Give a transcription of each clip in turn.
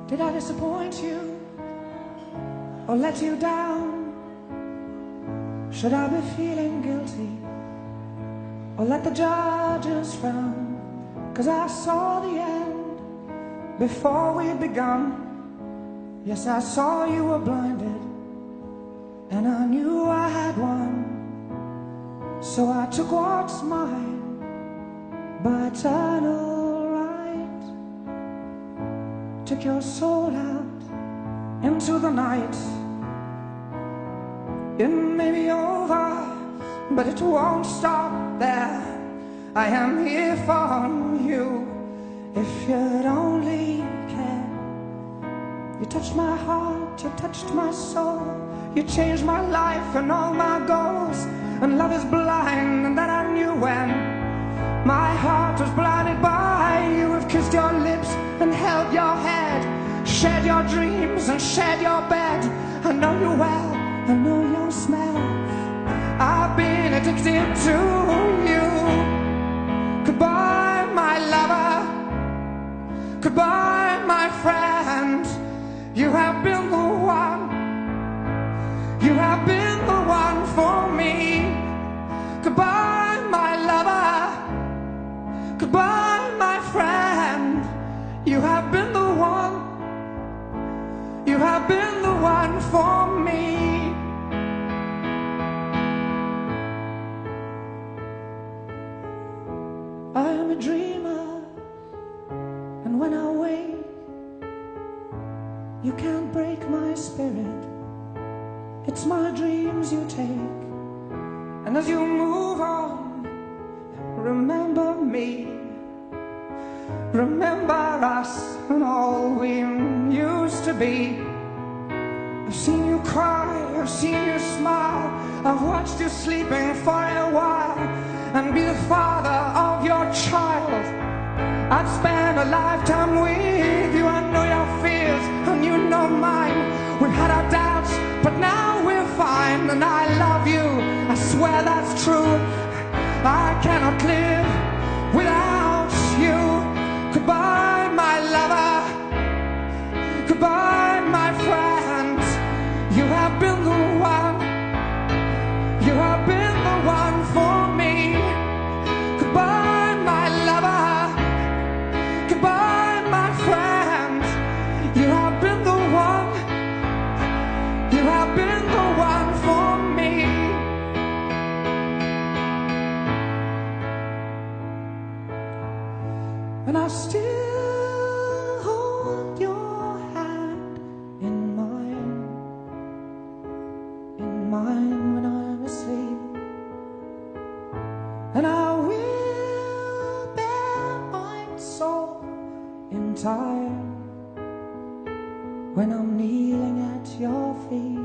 Did I disappoint you or let you down? Should I be feeling guilty or let the judges frown? 'Cause I saw the end before we'd begun. Yes, I saw you were blinded and I knew I had won. So I took what's mine by eternal right. Took your soul out into the night. It may be over, but it won't stop there. I am here for you, if you'd only care. You touched my heart, you touched my soul. You changed my life and all my goals. And love is blind, and that I knew when my heart was blinded by you. Have kissed your lips and held your head, shared your dreams and shared your bed. I know you well, I know your smell. I've been addicted to you. Goodbye, my lover. Goodbye, my friend. You have been the one. You have been the one for me. Goodbye, my lover. Goodbye, my friend. You have been the one. You have been the one for me. I am a dreamer, and when I wake, you can't break my spirit. It's my dreams you take. And as you move on, remember me. Remember us and all we used to be. I've seen you cry, I've seen you smile. I've watched you sleeping for a while. And be the father of your child. I'd spend a lifetime with you. I know your fears and you know mine. We had our doubts, but now we're fine. And I love you, I swear that's true. I cannot live without you. Goodbye, my lover. Goodbye, my friend. You have been the one. You have been the one for me. Goodbye, my lover. Goodbye, my friend. You have been the one. You have been the one for me. And I still hold your hand in mine when I'm asleep. And I will bear my soul in time when I'm kneeling at your feet.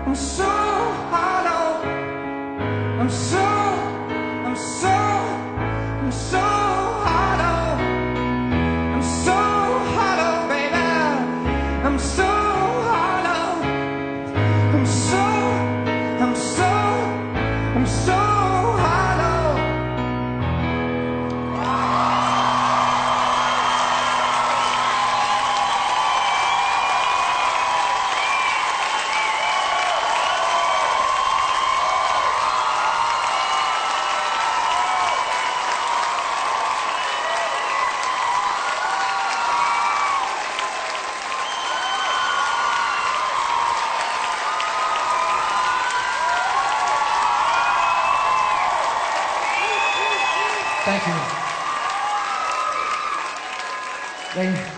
I'm so hollow. I'm so hollow, baby. I'm so hollow. I'm so hollow. Thank you.